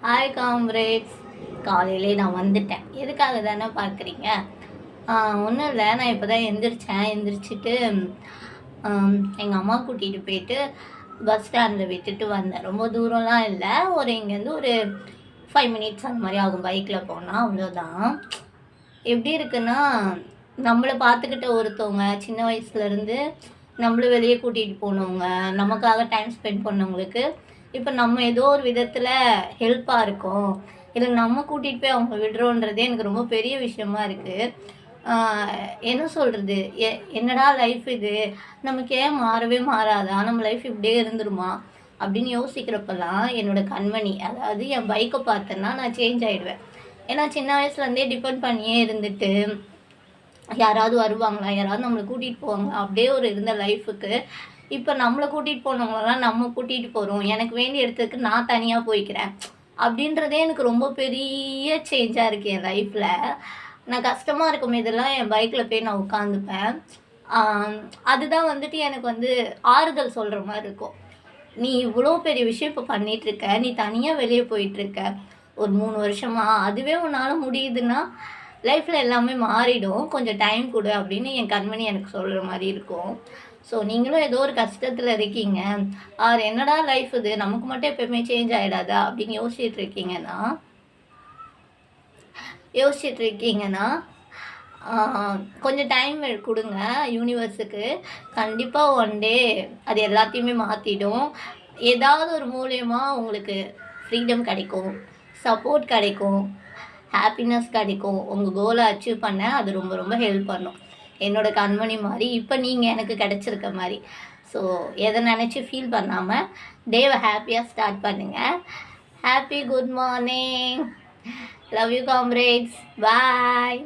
Hi comrades. காலையிலே நான் வந்துட்டேன். எதுக்காக தானே பார்க்குறீங்க? ஒன்றும் இல்லை, நான் இப்போ தான் எந்திரிச்சிட்டு எங்கள் அம்மா கூட்டிகிட்டு போயிட்டு பஸ் ஸ்டாண்டில் விட்டுட்டு வந்தேன். ரொம்ப தூரம்லாம் இல்லை, இங்கேருந்து ஒரு 5 மினிட்ஸ் அந்த மாதிரி ஆகும் பைக்கில் போனால், அவ்வளோதான். எப்படி இருக்குன்னா, நம்மளை பார்த்துக்கிட்ட ஒருத்தவங்க சின்ன வயசுலேருந்து நம்மள வெளியே கூட்டிகிட்டு போனவங்க, நமக்காக டைம் ஸ்பெண்ட் பண்ணவங்களுக்கு இப்போ நம்ம ஏதோ ஒரு விதத்தில் ஹெல்ப்பாக இருக்கோம், இல்லை நம்ம கூட்டிகிட்டு போய் அவங்க விடுறோன்றதே எனக்கு ரொம்ப பெரிய விஷயமா இருக்குது. என்ன சொல்கிறது, என்னடா லைஃப் இது, நமக்கு ஏன் மாறவே மாறாதா, நம்ம லைஃப் இப்படியே இருந்துருமா அப்படின்னு யோசிக்கிறப்பெல்லாம் என்னோடய கண்மணி, அதாவது என் பைக்கை பார்த்தேன்னா நான் சேஞ்ச் ஆகிடுவேன். ஏன்னா சின்ன வயசுலேருந்தே டிபெண்ட் பண்ணியே இருந்துட்டு யாராவது வருவாங்களா, யாராவது நம்மளை கூட்டிகிட்டு போவாங்களா, அப்படியே ஒரு இருந்த லைஃபுக்கு இப்போ நம்மளை கூட்டிகிட்டு போனவங்களெல்லாம் நம்ம கூட்டிகிட்டு போகிறோம், எனக்கு வேண்டிய இடத்துக்கு நான் தனியாக போய்க்கிறேன் அப்படின்றதே எனக்கு ரொம்ப பெரிய சேஞ்சாக இருக்குது என் லைஃப்பில். நான் கஷ்டமாக இருக்கும் இதெல்லாம் என் பைக்கில் போய் நான் உட்காந்துப்பேன். அதுதான் வந்துட்டு எனக்கு ஆறுதல் சொல்கிற மாதிரி இருக்கும். நீ இவ்வளோ பெரிய விஷயம் இப்போ பண்ணிகிட்ருக்க, நீ தனியாக வெளியே போயிட்டுருக்க ஒரு 3 வருஷமாக, அதுவே உன்னால் முடியுதுன்னா லைஃப்பில் எல்லாமே மாறிடும், கொஞ்சம் டைம் கொடு அப்படின்னு என் கண்மணி எனக்கு சொல்கிற மாதிரி இருக்கும். ஸோ நீங்களும் ஏதோ ஒரு கஷ்டத்தில் இருக்கீங்க, என்னடா லைஃப் இது, நமக்கு மட்டும் எப்போயுமே சேஞ்ச் ஆகிடாதா அப்படின்னு யோசிச்சுட்டு இருக்கீங்கன்னா கொஞ்சம் டைம் கொடுங்க யூனிவர்ஸுக்கு. கண்டிப்பாக ஒன் டே அது எல்லாத்தையுமே மாற்றிடும். ஏதாவது ஒரு மூலியமாக உங்களுக்கு ஃப்ரீடம் கிடைக்கும், சப்போர்ட் கிடைக்கும், ஹாப்பினஸ் கிடைக்கும். உங்கள் கோலை அச்சீவ் பண்ண அது ரொம்ப ரொம்ப ஹெல்ப் பண்ணும். என்னோடய கண்மணி மாதிரி இப்போ நீங்கள் எனக்கு கிடச்சிருக்க மாதிரி. ஸோ எதை நினச்சி ஃபீல் பண்ணாமல் டேவை ஹாப்பியாக ஸ்டார்ட் பண்ணுங்கள். Happy good morning. Love you comrades. Bye.